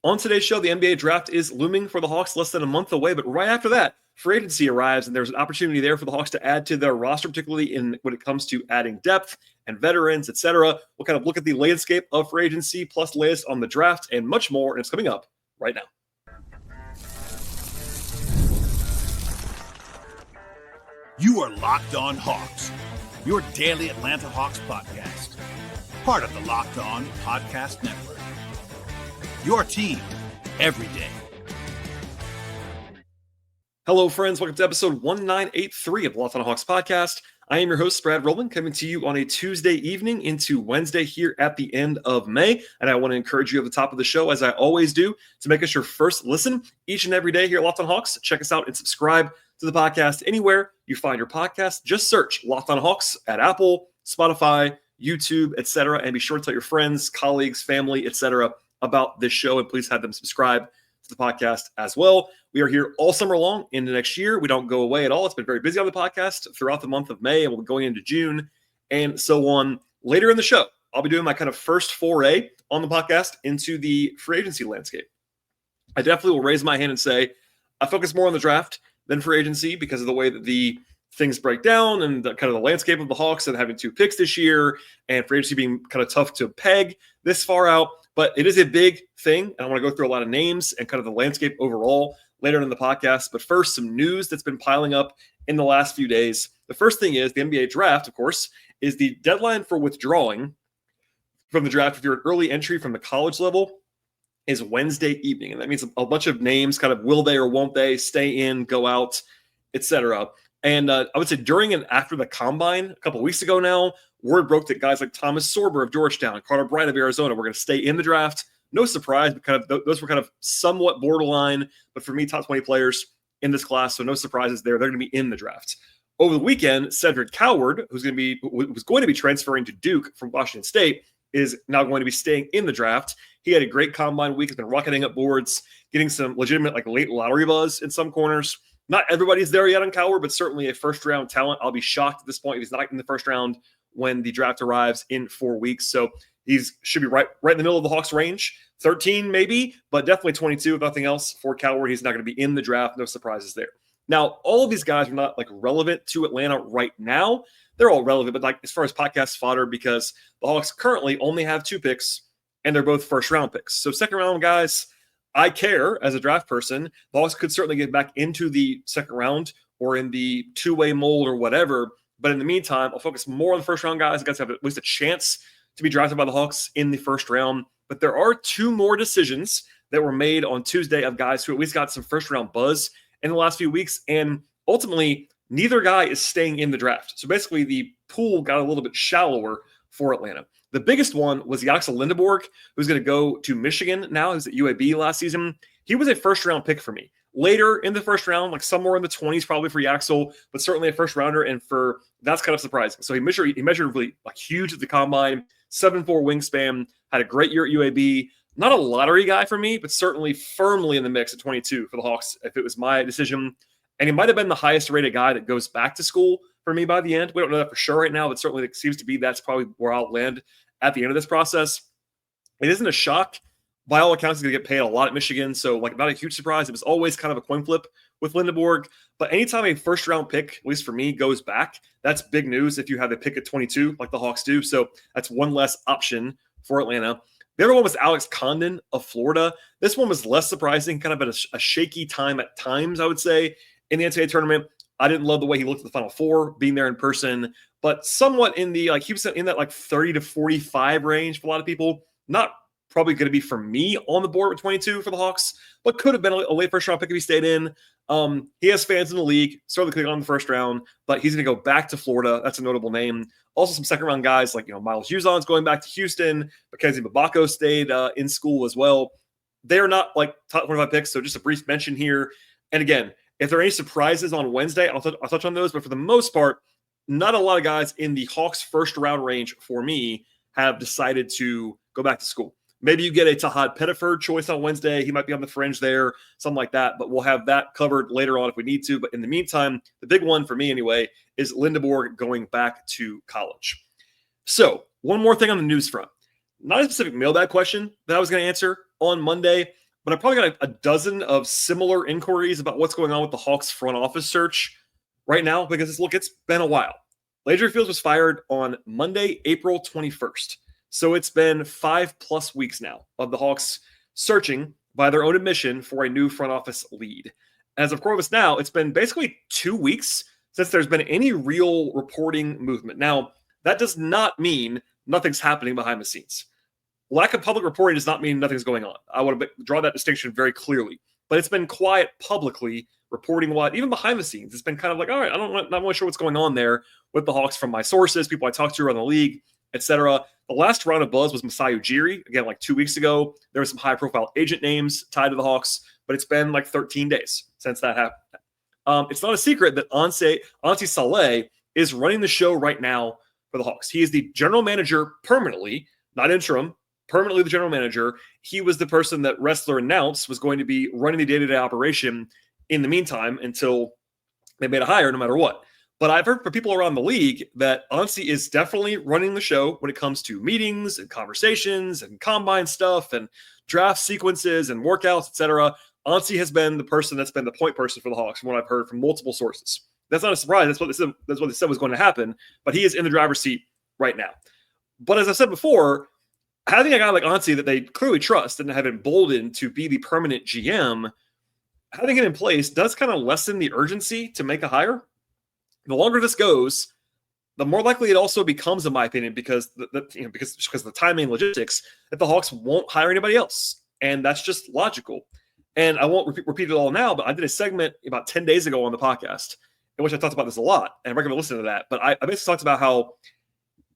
On today's show, the NBA draft is looming for the Hawks, less than a month away, but right after that, free agency arrives, and there's an opportunity there for the Hawks to add to their roster, particularly when it comes to adding depth and veterans, etc. We'll kind of look at the landscape of free agency, plus latest on the draft, and much more, and it's coming up right now. You are Locked On Hawks, your daily Atlanta Hawks podcast, part of the Locked On Podcast Network. Your team every day. Hello, friends. Welcome to episode 1983 of the Locked On Hawks podcast. I am your host, Rowland, coming to you on a Tuesday evening into Wednesday here at the end of May. And I want to encourage you at the top of the show, as I always do, to make us your first listen each and every day here at Locked On Hawks. Check us out and subscribe to the podcast anywhere you find your podcast. Just search Locked On Hawks at Apple, Spotify, YouTube, etc. And be sure to tell your friends, colleagues, family, etc. about this show, and please have them subscribe to the podcast as well. We are here all summer long into next year. We don't go away at all. It's been very busy on the podcast throughout the month of May, and we'll be going into June and so on. Later in the show, I'll be doing my kind of first foray on the podcast into the free agency landscape. I definitely will raise my hand and say I focus more on the draft than free agency because of the way that the things break down and the kind of the landscape of the Hawks and having 2 picks this year and free agency being kind of tough to peg this far out. But it is a big thing, and I want to go through a lot of names and kind of the landscape overall later in the podcast. But first, some news that's been piling up in the last few days. The first thing is the NBA draft, of course, is the deadline for withdrawing from the draft if you're an early entry from the college level is Wednesday evening. And that means a bunch of names, kind of will they or won't they, stay in, go out, etc. And I would say during and after the combine a couple of weeks ago now, word broke that guys like Thomas Sorber of Georgetown, Carter Bryant of Arizona were going to stay in the draft. No surprise, but kind of those were kind of somewhat borderline, but for me, top 20 players in this class, so no surprises there. They're going to be in the draft. Over the weekend, Cedric Coward, who was going to be transferring to Duke from Washington State, is now going to be staying in the draft. He had a great combine week, has been rocketing up boards, getting some legitimate like late lottery buzz in some corners. Not everybody's there yet on Coward, but certainly a first-round talent. I'll be shocked at this point if he's not in the first round when the draft arrives in 4 weeks. So should be right in the middle of the Hawks range. 13 maybe, but definitely 22 if nothing else for Coward. He's not going to be in the draft. No surprises there. Now, all of these guys are not like relevant to Atlanta right now. They're all relevant, but like as far as podcast fodder, because the Hawks currently only have 2 picks, and they're both first-round picks. So second-round guys, I care as a draft person. The Hawks could certainly get back into the second round or in the two-way mold or whatever. But in the meantime, I'll focus more on the first-round guys. Guys have at least a chance to be drafted by the Hawks in the first round. But there are 2 more decisions that were made on Tuesday of guys who at least got some first-round buzz in the last few weeks. And ultimately, neither guy is staying in the draft. So basically, the pool got a little bit shallower for Atlanta. The biggest one was Yaxel Lindeborg, who's going to go to Michigan now. He was at UAB last season. He was a first-round pick for me. Later in the first round, like somewhere in the 20s probably for Yaxel, but certainly a first-rounder, and that's kind of surprising. So he measured really like huge at the combine, 7'4" wingspan, had a great year at UAB. Not a lottery guy for me, but certainly firmly in the mix at 22 for the Hawks if it was my decision. And he might have been the highest-rated guy that goes back to school for me by the end. We don't know that for sure right now, but certainly it seems to be that's probably where I'll land at the end of this process. It isn't a shock. By all accounts, he's going to get paid a lot at Michigan, so like not a huge surprise. It was always kind of a coin flip with Lindeborg. But anytime a first-round pick, at least for me, goes back, that's big news if you have a pick at 22 like the Hawks do. So that's one less option for Atlanta. The other one was Alex Condon of Florida. This one was less surprising, kind of at a shaky time at times, I would say, in the NCAA tournament. I didn't love the way he looked at the Final Four, being there in person, but somewhat in the, like, he was in that like 30 to 45 range for a lot of people. Not probably going to be for me on the board with 22 for the Hawks, but could have been a late first round pick if he stayed in. He has fans in the league, certainly could have gone in the first round, but he's going to go back to Florida. That's a notable name. Also, some second round guys like, Miles Uzon's going back to Houston. Mackenzie Mbako stayed in school as well. They are not like top 25 picks, so just a brief mention here. And again, if there are any surprises on Wednesday, I'll touch on those. But for the most part, not a lot of guys in the Hawks first round range for me have decided to go back to school. Maybe you get a Tahad Pettiford choice on Wednesday. He might be on the fringe there, something like that. But we'll have that covered later on if we need to. But in the meantime, the big one for me anyway is Lindeborg going back to college. So one more thing on the news front. Not a specific mailbag question that I was going to answer on Monday, but I probably got a dozen of similar inquiries about what's going on with the Hawks front office search right now, because it's been a while. Landry Fields was fired on Monday, April 21st. So it's been 5+ weeks now of the Hawks searching, by their own admission, for a new front office lead. As of course now, it's been basically 2 weeks since there's been any real reporting movement. Now, that does not mean nothing's happening behind the scenes. Lack of public reporting does not mean nothing's going on. I want to draw that distinction very clearly. But it's been quiet publicly, reporting what, even behind the scenes. It's been kind of like, all right, I'm not really sure what's going on there with the Hawks from my sources, people I talked to around the league, etc. The last round of buzz was Masai Ujiri, again, like 2 weeks ago. There were some high-profile agent names tied to the Hawks, but it's been like 13 days since that happened. It's not a secret that Onsi Saleh is running the show right now for the Hawks. He is the general manager permanently, not interim, permanently the general manager. He was the person that Wrestler announced was going to be running the day-to-day operation in the meantime until they made a hire no matter what. But I've heard from people around the league that Onsi is definitely running the show when it comes to meetings and conversations and combine stuff and draft sequences and workouts, etc. Onsi has been the person that's been the point person for the Hawks, from what I've heard from multiple sources. That's not a surprise. That's what they said was going to happen. But he is in the driver's seat right now. But as I said before, having a guy like Onsi that they clearly trust and have emboldened to be the permanent GM, having it in place does kind of lessen the urgency to make a hire. The longer this goes, the more likely it also becomes, in my opinion, because because of the timing and logistics, that the Hawks won't hire anybody else. And that's just logical. And I won't repeat it all now, but I did a segment about 10 days ago on the podcast in which I talked about this a lot, and I recommend listening to that. But I basically talked about how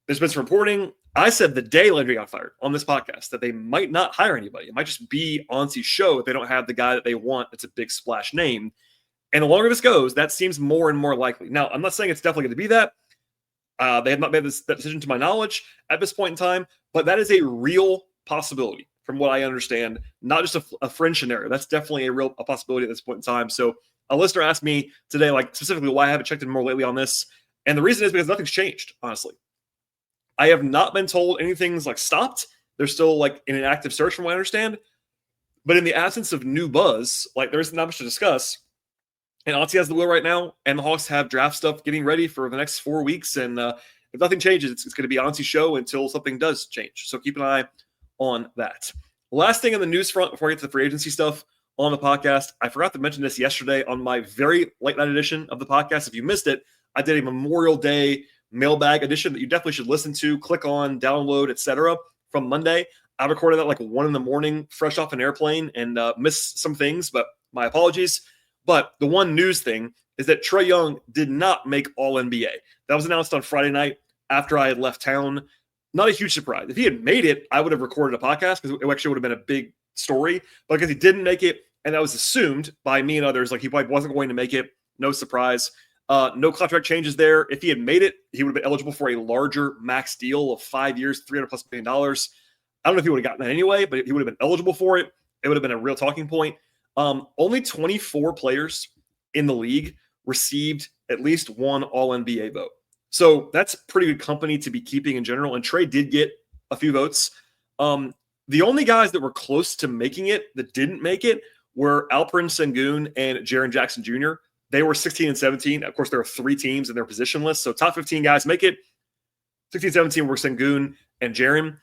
there's been some reporting. I said the day Landry got fired on this podcast that they might not hire anybody. It might just be Onsi's show if they don't have the guy that they want. It's a big splash name. And the longer this goes, that seems more and more likely. Now, I'm not saying it's definitely going to be that. They have not made that decision to my knowledge at this point in time, but that is a real possibility from what I understand, not just a fringe scenario. That's definitely a possibility at this point in time. So a listener asked me today, like specifically why I haven't checked in more lately on this. And the reason is because nothing's changed, honestly. I have not been told anything's like stopped. They're still like in an active search from what I understand. But in the absence of new buzz, like there isn't that much to discuss. And Onsi has the wheel right now, and the Hawks have draft stuff getting ready for the next 4 weeks. And if nothing changes, it's going to be Onsi's show until something does change. So keep an eye on that. Last thing on the news front before I get to the free agency stuff on the podcast, I forgot to mention this yesterday on my very late night edition of the podcast. If you missed it, I did a Memorial Day mailbag edition that you definitely should listen to, click on, download, etc. from Monday. I recorded that like 1 a.m, fresh off an airplane, and missed some things, but my apologies. But the one news thing is that Trae Young did not make All-NBA. That was announced on Friday night after I had left town. Not a huge surprise. If he had made it, I would have recorded a podcast because it actually would have been a big story. But because he didn't make it, and that was assumed by me and others, like he probably wasn't going to make it, no surprise. No contract changes there. If he had made it, he would have been eligible for a larger max deal of 5 years, $300+ million. I don't know if he would have gotten that anyway, but he would have been eligible for it. It would have been a real talking point. Only 24 players in the league received at least one All-NBA vote. So that's pretty good company to be keeping in general. And Trae did get a few votes. The only guys that were close to making it that didn't make it were Alperen Sengun and Jaren Jackson Jr. They were 16 and 17. Of course, there are 3 teams in their position list. So top 15 guys make it. 16, 17 were Sengun and Jaren.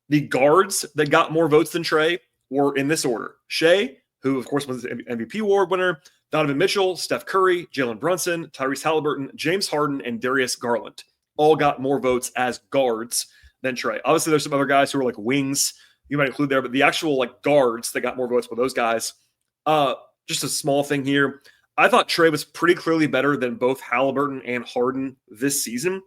The guards that got more votes than Trae were in this order. Shea, who, of course, was the MVP award winner, Donovan Mitchell, Steph Curry, Jalen Brunson, Tyrese Halliburton, James Harden, and Darius Garland all got more votes as guards than Trae. Obviously, there's some other guys who are like wings you might include there, but the actual like guards that got more votes were those guys. Just a small thing here. I thought Trae was pretty clearly better than both Halliburton and Harden this season.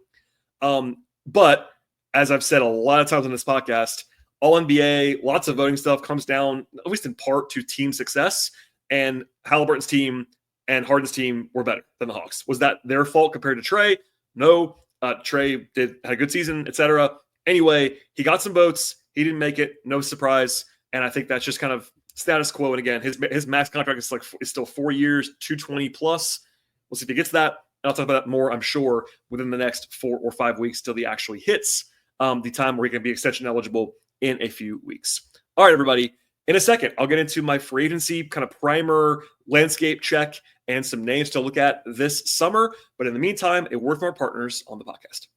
But as I've said a lot of times on this podcast, All-NBA, lots of voting stuff comes down, at least in part, to team success. And Halliburton's team and Harden's team were better than the Hawks. Was that their fault compared to Trae? No. Trae had a good season, etc. Anyway, he got some votes. He didn't make it. No surprise. And I think that's just kind of status quo. And again, his max contract is still 4 years, 220 plus. We'll see if he gets that. And I'll talk about that more, I'm sure, within the next 4 or 5 weeks till he actually hits the time where he can be extension eligible in a few weeks. All right, everybody. In a second, I'll get into my free agency kind of primer landscape check and some names to look at this summer. But in the meantime, a word from our partners on the podcast.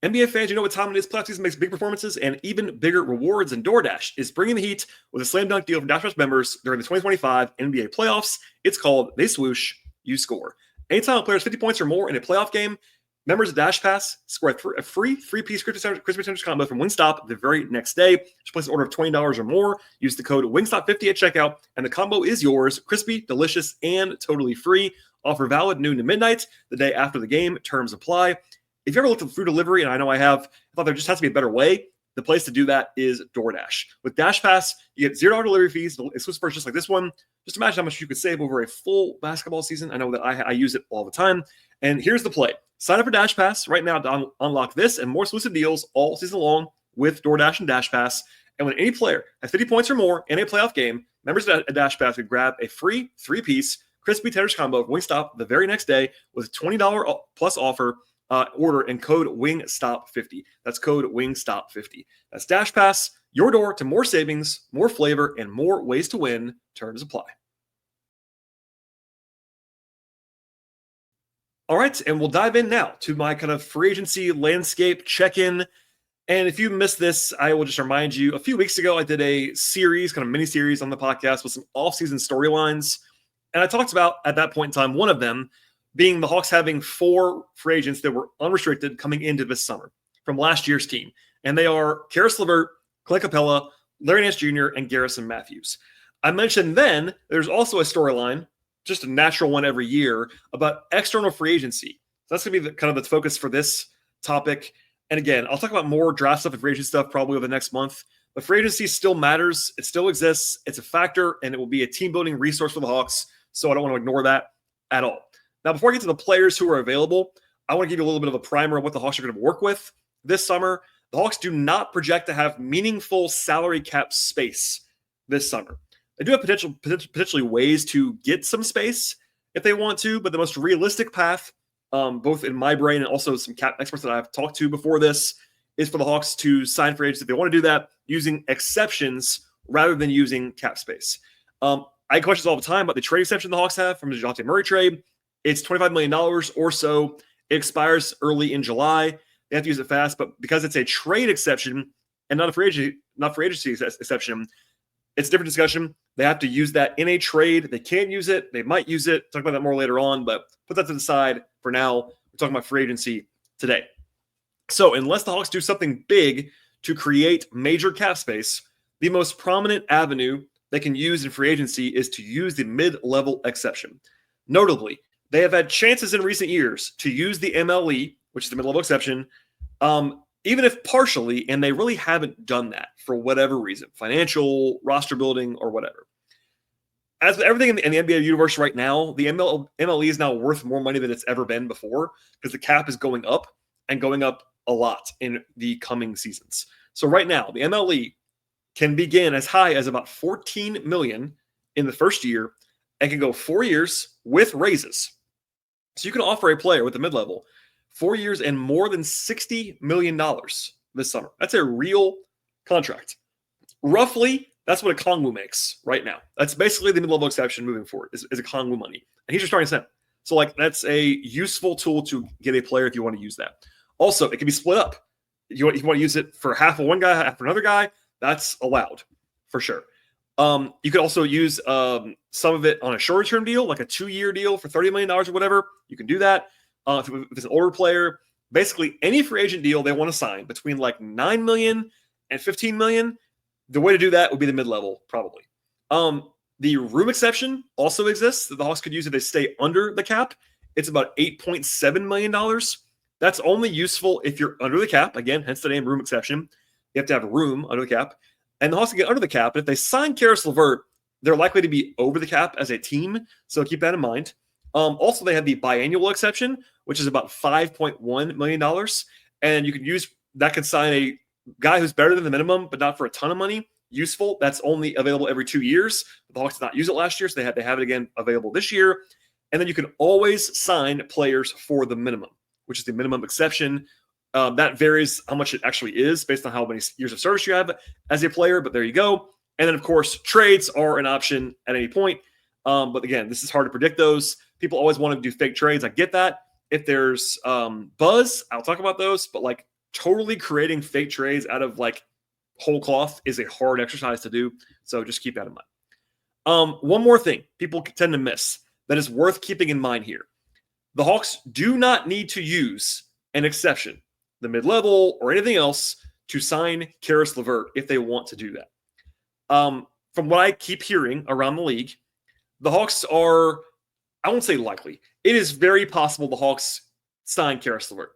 NBA fans, you know what time it is. Playoff season makes big performances and even bigger rewards, and DoorDash is bringing the heat with a slam dunk deal for DashPass members during the 2025 NBA playoffs. It's called They Swoosh, You Score. Anytime a player has 50 points or more in a playoff game, members of DashPass score a free three-piece crispy sandwich combo from Wingstop the very next day. Just place an order of $20 or more. Use the code Wingstop50 at checkout, and the combo is yours. Crispy, delicious, and totally free. Offer valid noon to midnight the day after the game. Terms apply. If you ever looked at food delivery, and I know I have, I thought there just has to be a better way. The place to do that is DoorDash. With DashPass, you get $0 delivery fees, exclusive purchase like this one. Just imagine how much you could save over a full basketball season. I know that I use it all the time. And here's the play. Sign up for DashPass right now to unlock this and more exclusive deals all season long with DoorDash and DashPass. And when any player has 50 points or more in a playoff game, members at DashPass can grab a free three-piece crispy tenders combo from Wingstop the very next day with $20 plus offer. Order and code WINGSTOP50. That's code WINGSTOP50. That's DashPass, your door to more savings, more flavor, and more ways to win. Terms apply. All right, and we'll dive in now to my kind of free agency landscape check-in. And if you missed this, I will just remind you, a few weeks ago, I did a series, kind of mini-series on the podcast with some off-season storylines. And I talked about, at that point in time, one of them being the Hawks having 4 free agents that were unrestricted coming into this summer from last year's team. And they are Karis LeVert, Clay Capella, Larry Nance Jr., and Garrison Matthews. I mentioned then there's also a storyline, just a natural one every year, about external free agency. So that's going to be kind of the focus for this topic. And again, I'll talk about more draft stuff and free agency stuff probably over the next month. But free agency still matters. It still exists. It's a factor, and it will be a team-building resource for the Hawks. So I don't want to ignore that at all. Now, before I get to the players who are available, I want to give you a little bit of a primer of what the Hawks are going to work with this summer. The Hawks do not project to have meaningful salary cap space this summer. They do have potentially ways to get some space if they want to, but the most realistic path, both in my brain and also some cap experts that I've talked to before this, is for the Hawks to sign free agents if they want to do that using exceptions rather than using cap space. I get questions all the time about the trade exception the Hawks have from the DeJounte Murray trade. It's $25 million or so. It expires early in July. They have to use it fast, but because it's a trade exception and not a free agency exception, it's a different discussion. They have to use that in a trade. They can use it. They might use it. Talk about that more later on, but put that to the side for now. We're talking about free agency today. So unless the Hawks do something big to create major cap space, the most prominent avenue they can use in free agency is to use the mid-level exception. Notably, they have had chances in recent years to use the MLE, which is the mid-level exception, even if partially, and they really haven't done that for whatever reason, financial, roster building, or whatever. As with everything in the NBA universe right now, the MLE is now worth more money than it's ever been before because the cap is going up and going up a lot in the coming seasons. So right now, the MLE can begin as high as about $14 million in the first year and can go 4 years with raises. So you can offer a player with the mid-level 4 years and more than $60 million this summer. That's a real contract. Roughly, that's what a Kongwu makes right now. That's basically the mid-level exception moving forward is a Kongwu money. And he's your starting center. So that's a useful tool to get a player if you want to use that. Also, it can be split up. If you want to use it for half of one guy, half for another guy, that's allowed for sure. You could also use some of it on a shorter-term deal, like a 2-year deal for $30 million or whatever. You can do that. If it's an older player, basically any free agent deal they want to sign between $9 million and $15 million, the way to do that would be the mid-level, probably. The room exception also exists that the Hawks could use if they stay under the cap. It's about $8.7 million. That's only useful if you're under the cap. Again, hence the name room exception. You have to have room under the cap. And the Hawks can get under the cap. And if they sign Karis LeVert, they're likely to be over the cap as a team. So keep that in mind. Also, they have the biannual exception, which is about $5.1 million. And you can use that, can sign a guy who's better than the minimum, but not for a ton of money. Useful. That's only available every 2 years. The Hawks did not use it last year, so they have it again available this year. And then you can always sign players for the minimum, which is the minimum exception. That varies how much it actually is based on how many years of service you have as a player, but there you go. And then, of course, trades are an option at any point. But again, this is hard to predict those. People always want to do fake trades. I get that. If there's buzz, I'll talk about those. But like totally creating fake trades out of like whole cloth is a hard exercise to do. So just keep that in mind. One more thing people tend to miss that is worth keeping in mind here. The Hawks do not need to use an exception, the mid-level or anything else, to sign Caris LeVert if they want to do that. From what I keep hearing around the league, the Hawks are, I won't say likely. It is very possible the Hawks sign Caris LeVert.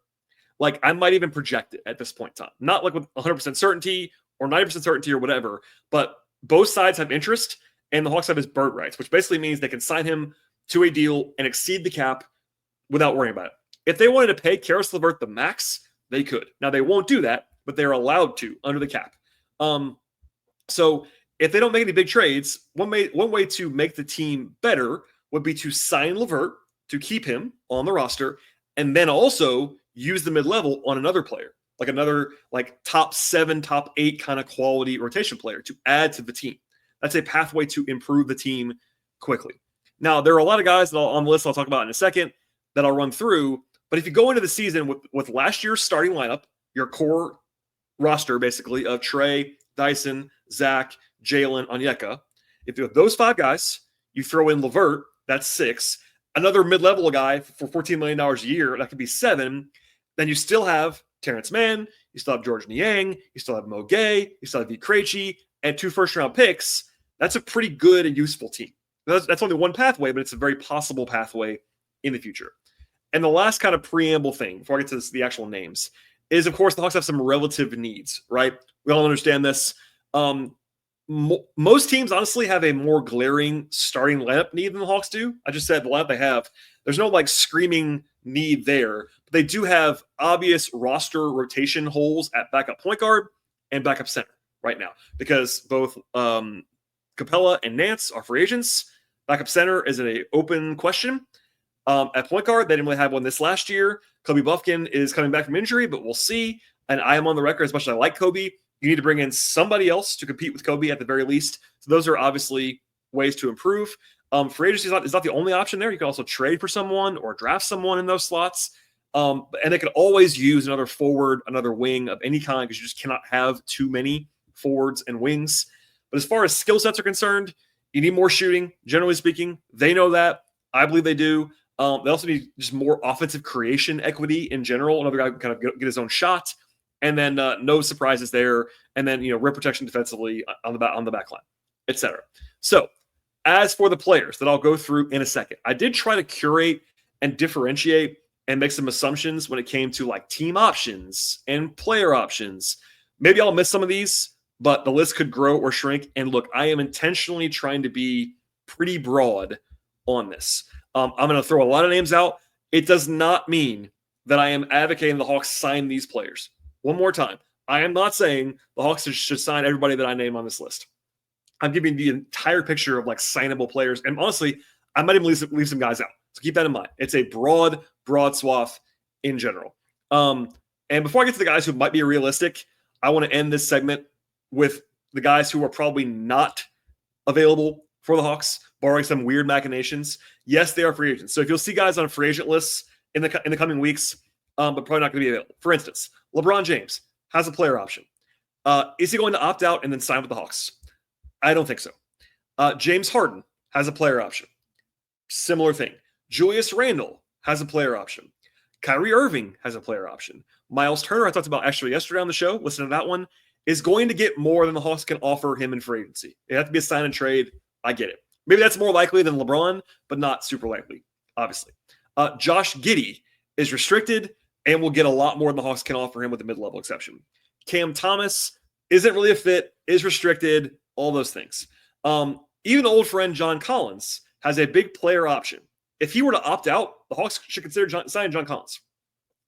Like, I might even project it at this point in time. Not like with 100% certainty or 90% certainty or whatever, but both sides have interest, and the Hawks have his bird rights, which basically means they can sign him to a deal and exceed the cap without worrying about it. If they wanted to pay Caris LeVert the max, they could. Now, they won't do that, but they're allowed to under the cap. So if they don't make any big trades, one way to make the team better would be to sign LeVert, to keep him on the roster, and then also use the mid-level on another player, like another like top 7, top 8 kind of quality rotation player to add to the team. That's a pathway to improve the team quickly. Now, there are a lot of guys that on the list I'll talk about in a second that I'll run through, but if you go into the season with last year's starting lineup, your core roster basically of Trae, Dyson, Zach, Jalen, Onyeka, if you have those 5 guys, you throw in LeVert, that's 6, another mid-level guy for $14 million a year, that could be 7, then you still have Terrence Mann, you still have George Niang, you still have Mo Gay, you still have V. Krejci, and 2 first-round picks. That's a pretty good and useful team. That's only one pathway, but it's a very possible pathway in the future. And the last kind of preamble thing, before I get to the actual names, is, of course, the Hawks have some relative needs, right? We all understand this. Most teams, honestly, have a more glaring starting lineup need than the Hawks do. I just said the lineup they have, there's no like screaming need there. But they do have obvious roster rotation holes at backup point guard and backup center right now, because both Capella and Nance are free agents. Backup center is an open question. At point guard, they didn't really have one this last year. Kobe Buffkin is coming back from injury, but we'll see. And I am on the record, as much as I like Kobe, you need to bring in somebody else to compete with Kobe at the very least. So those are obviously ways to improve. Free agency is not the only option there. You can also trade for someone or draft someone in those slots. And they could always use another forward, another wing of any kind, because you just cannot have too many forwards and wings. But as far as skill sets are concerned, you need more shooting, generally speaking. They know that. I believe they do. They also need just more offensive creation equity in general. Another guy can kind of get his own shot. And then no surprises there. And then, rim protection defensively on the back line, et cetera. So as for the players that I'll go through in a second, I did try to curate and differentiate and make some assumptions when it came to like team options and player options. Maybe I'll miss some of these, but the list could grow or shrink. And look, I am intentionally trying to be pretty broad on this. I'm going to throw a lot of names out. It does not mean that I am advocating the Hawks sign these players. One more time, I am not saying the Hawks should sign everybody that I name on this list. I'm giving the entire picture of like signable players. And honestly, I might even leave some guys out. So keep that in mind. It's a broad swath in general. And before I get to the guys who might be realistic, I want to end this segment with the guys who are probably not available for the Hawks, barring some weird machinations. Yes, they are free agents. So if you'll see guys on free agent lists in the coming weeks, but probably not going to be available. For instance, LeBron James has a player option. Is he going to opt out and then sign with the Hawks? I don't think so. James Harden has a player option. Similar thing. Julius Randle has a player option. Kyrie Irving has a player option. Miles Turner, I talked about actually yesterday on the show, listen to that one, is going to get more than the Hawks can offer him in free agency. It has to be a sign and trade. I get it. Maybe that's more likely than LeBron, but not super likely, obviously. Josh Giddey is restricted and will get a lot more than the Hawks can offer him with a mid-level exception. Cam Thomas isn't really a fit, is restricted, all those things. Even old friend John Collins has a big player option. If he were to opt out, the Hawks should consider signing John Collins.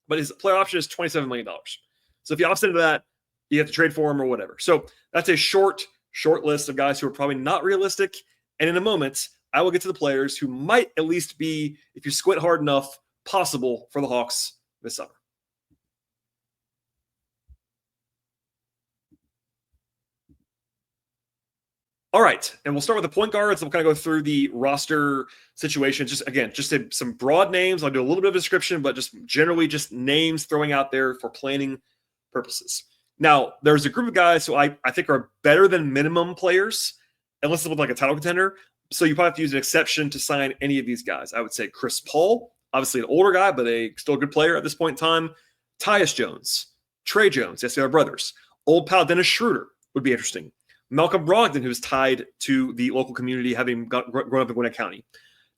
But his player option is $27 million. So if you opt into that, you have to trade for him or whatever. So that's a short list of guys who are probably not realistic. And in a moment, I will get to the players who might at least be, if you squint hard enough, possible for the Hawks this summer. All right, and we'll start with the point guards. We'll kind of go through the roster situation. Just some broad names. I'll do a little bit of a description, but just generally just names throwing out there for planning purposes. Now, there's a group of guys who I think are better than minimum players, unless it's with like a title contender. So you probably have to use an exception to sign any of these guys. I would say Chris Paul, obviously an older guy, but still a good player at this point in time. Tyus Jones, Trae Jones, yes, they are brothers. Old pal Dennis Schroeder would be interesting. Malcolm Brogdon, who's tied to the local community, having grown up in Gwinnett County.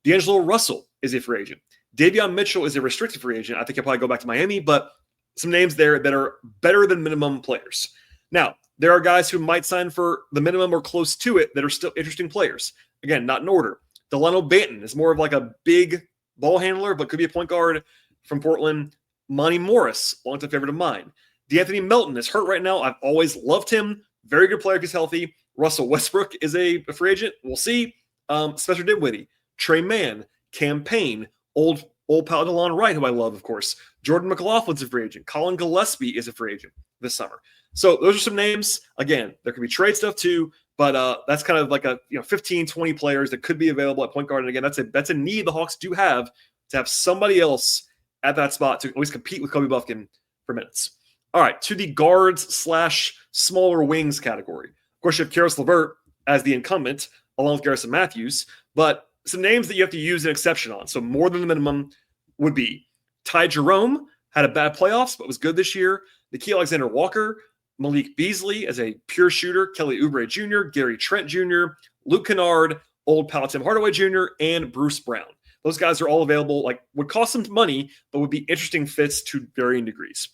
D'Angelo Russell is a free agent. Davion Mitchell is a restricted free agent. I think he'll probably go back to Miami, but some names there that are better than minimum players. Now, there are guys who might sign for the minimum or close to it that are still interesting players. Again, not in order. Delano Banton is more of like a big ball handler, but could be a point guard from Portland. Monty Morris, longtime favorite of mine. DeAnthony Melton is hurt right now. I've always loved him. Very good player if he's healthy. Russell Westbrook is a free agent. We'll see. Spencer Dinwiddie, Trey Mann, Cam Payne, old pal DeLon Wright, who I love, of course. Jordan McLaughlin's a free agent. Colin Gillespie is a free agent this summer. So those are some names. Again, there could be trade stuff too, but that's kind of like 15, 20 players that could be available at point guard. And again, that's a need the Hawks do have to have somebody else at that spot to always compete with Kobe Buffkin for minutes. All right, to the guards/smaller wings category. Of course, you have Karis LeVert as the incumbent, along with Garrison Matthews, but some names that you have to use an exception on. So more than the minimum would be Ty Jerome, had a bad playoffs, but was good this year. Nickeil Alexander-Walker, Malik Beasley as a pure shooter, Kelly Oubre Jr., Gary Trent Jr., Luke Kennard, old pal Tim Hardaway Jr., and Bruce Brown. Those guys are all available, would cost some money, but would be interesting fits to varying degrees.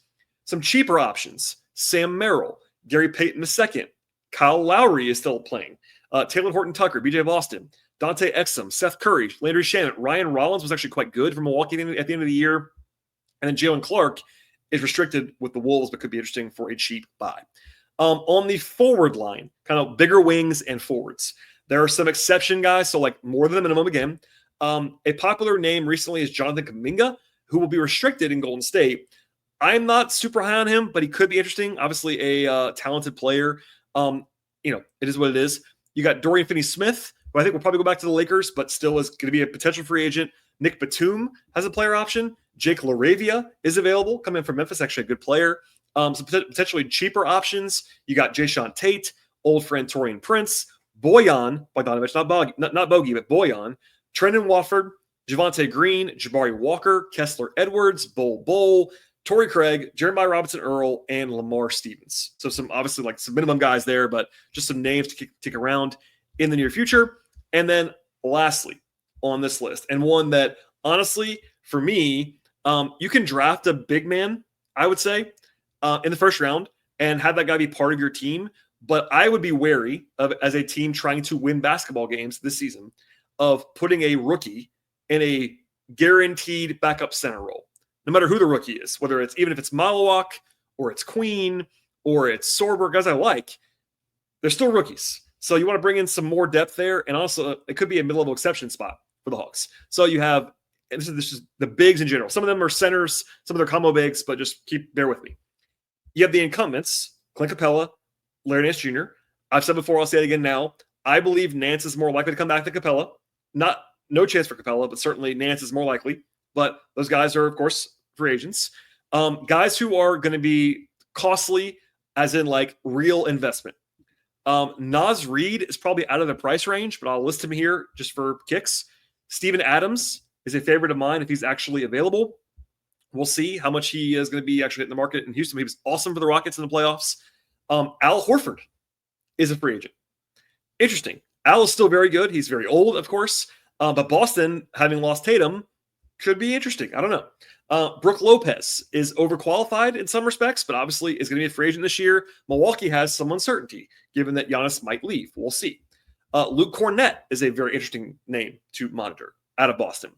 Some cheaper options, Sam Merrill, Gary Payton II, Kyle Lowry is still playing, Taylor Horton-Tucker, BJ Boston, Dante Exum, Seth Curry, Landry Shamet, Ryan Rollins was actually quite good for Milwaukee at the end of the year, and then Jalen Clark is restricted with the Wolves, but could be interesting for a cheap buy. On the forward line, kind of bigger wings and forwards, there are some exception guys, so more than the minimum again. A popular name recently is Jonathan Kuminga, who will be restricted in Golden State. I'm not super high on him, but he could be interesting. Obviously, a talented player. It is what it is. You got Dorian Finney-Smith, who I think will probably go back to the Lakers, but still is going to be a potential free agent. Nick Batum has a player option. Jake LaRavia is available, coming in from Memphis, actually a good player. Some potentially cheaper options. You got Jayshawn Tate, old friend Torian Prince, Bojan Bogdanovic, not Bogey, but Bojan, Trendon Watford, Javonte Green, Jabari Walker, Kessler Edwards, Bol, Torrey Craig, Jeremiah Robinson-Earl, and Lamar Stevens. So some obviously some minimum guys there, but just some names to kick around in the near future. And then lastly on this list, and one that honestly for me, you can draft a big man, I would say, in the first round and have that guy be part of your team. But I would be wary of, as a team trying to win basketball games this season, of putting a rookie in a guaranteed backup center role. No matter who the rookie is, even if it's Malawak or it's Queen or it's Sorber, guys I like, they're still rookies. So you want to bring in some more depth there. And also it could be a mid-level exception spot for the Hawks. So you have, and this is the bigs in general. Some of them are centers, some of them are combo bigs, but just bear with me. You have the incumbents, Clint Capella, Larry Nance Jr. I've said before, I'll say it again now. I believe Nance is more likely to come back than Capella. No chance for Capella, but certainly Nance is more likely. But those guys are, of course, free agents. Guys who are going to be costly, as in real investment. Naz Reid is probably out of the price range, but I'll list him here just for kicks. Steven Adams is a favorite of mine if he's actually available. We'll see how much he is going to be actually hitting the market in Houston. He was awesome for the Rockets in the playoffs. Al Horford is a free agent. Interesting. Al is still very good. He's very old, of course. But Boston, having lost Tatum, could be interesting. I don't know. Brook Lopez is overqualified in some respects, but obviously is going to be a free agent this year. Milwaukee has some uncertainty, given that Giannis might leave. We'll see. Luke Cornett is a very interesting name to monitor out of Boston.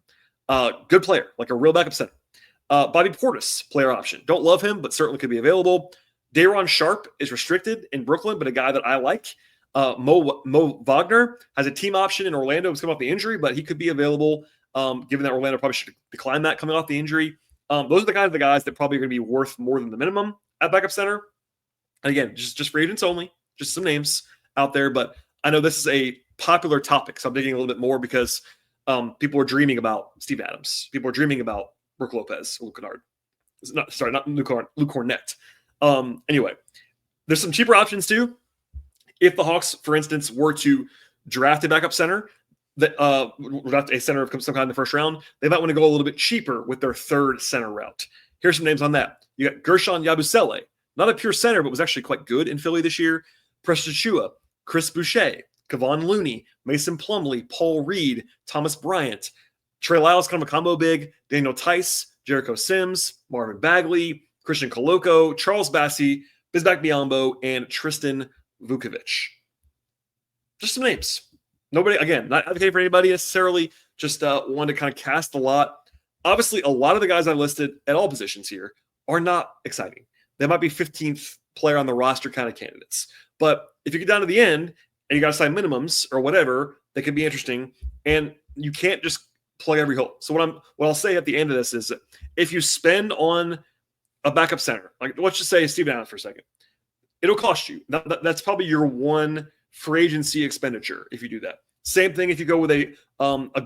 Good player, like a real backup center. Bobby Portis, player option. Don't love him, but certainly could be available. Day'Ron Sharpe is restricted in Brooklyn, but a guy that I like. Mo Wagner has a team option in Orlando. He's coming off the injury, but he could be available, given that Orlando probably should decline that coming off the injury. Those are the guys that probably are going to be worth more than the minimum at backup center. And again, just free agents only, just some names out there, but I know this is a popular topic, so I'm digging a little bit more because people are dreaming about Steve Adams. People are dreaming about Brook Lopez, Luke Kennard. Not Luke Cornett. Anyway, there's some cheaper options too. If the Hawks, for instance, were to draft a backup center, draft a center of some kind in the first round, they might want to go a little bit cheaper with their third center route. Here's some names on that. You got Gershon Yabusele, not a pure center, but was actually quite good in Philly this year. Preston Chua, Chris Boucher, Kevon Looney, Mason Plumlee, Paul Reed, Thomas Bryant, Trey Lyles, kind of a combo big, Daniel Tice, Jericho Sims, Marvin Bagley, Christian Coloco, Charles Bassey, Bismack Biyombo, and Tristan Vukovic. Just some names. Nobody, again, not advocating for anybody necessarily, just wanted to kind of cast a lot. Obviously, a lot of the guys I listed at all positions here are not exciting. They might be 15th player on the roster kind of candidates. But if you get down to the end and you got to sign minimums or whatever, they can be interesting. And you can't just plug every hole. So what I'll say at the end of this is that if you spend on a backup center, like let's just say Steve Adams for a second, it'll cost you. That's probably your one free agency expenditure if you do that. Same thing if you go with a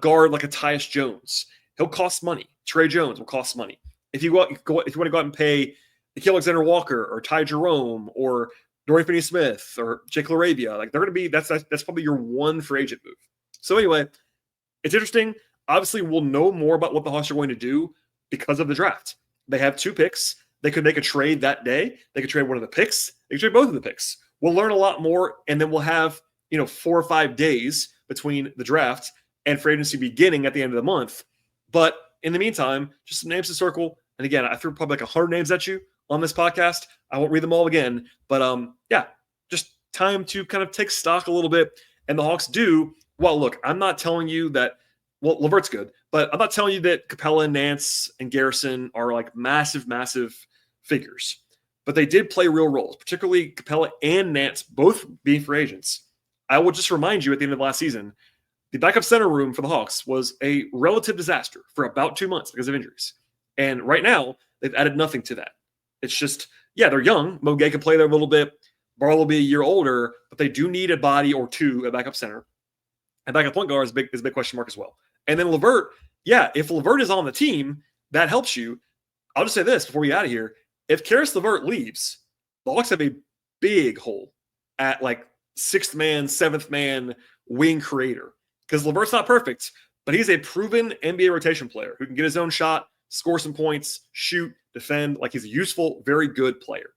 guard like a Tyus Jones. He'll cost money. Trae Jones will cost money. If you want to go out and pay Nickeil Alexander-Walker or Ty Jerome or Dorian Finney-Smith or Jake LaRavia, like they're going to be that's probably your one free agent move. So anyway, it's interesting. Obviously, we'll know more about what the Hawks are going to do because of the draft. They have 2 picks. They could make a trade that day. They could trade one of the picks. They could trade both of the picks. We'll learn a lot more, and then we'll have 4 or 5 days between the draft and free agency beginning at the end of the month. But in the meantime, just some names to circle. And again, I threw probably like 100 names at you on this podcast. I won't read them all again. But just time to kind of take stock a little bit. And the Hawks do. Well, look, I'm not telling you that. Well, LeVert's good, but I'm not telling you that Capella, Nance, and Garrison are like massive, massive figures. But they did play real roles, particularly Capella and Nance, both being free agents. I will just remind you at the end of last season, the backup center room for the Hawks was a relative disaster for about 2 months because of injuries. And right now, they've added nothing to that. It's just, they're young. Mo Gay can play there a little bit. Barlow will be a year older, but they do need a body or two at backup center. And backup point guard is a big question mark as well. And then LeVert, if LeVert is on the team, that helps you. I'll just say this before we get out of here. If Karis LeVert leaves, the Hawks have a big hole at like 6th man, 7th man wing creator. Because LeVert's not perfect, but he's a proven NBA rotation player who can get his own shot, score some points, shoot, defend. Like he's a useful, very good player.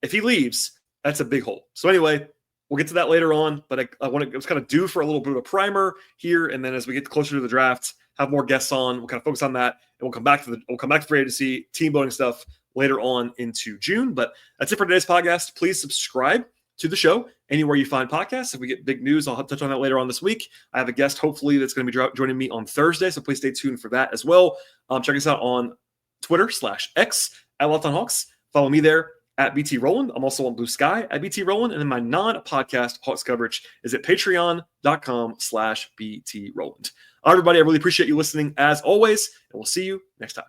If he leaves, that's a big hole. So anyway, we'll get to that later on, but I want to, it was kind of due for a little bit of a primer here. And then as we get closer to the draft, have more guests on, we'll kind of focus on that. And we'll come back to free agency, team building stuff later on into June. But that's it for today's podcast. Please subscribe to the show anywhere you find podcasts. If we get big news, I'll touch on that later on this week. I have a guest, hopefully, that's going to be joining me on Thursday. So please stay tuned for that as well. Check us out on Twitter/X at Locked On Hawks. Follow me there at BT Rowland. I'm also on Blue Sky at BT Rowland. And then my non-podcast Hawks coverage is at patreon.com/BT Rowland. All right, everybody, I really appreciate you listening as always, and we'll see you next time.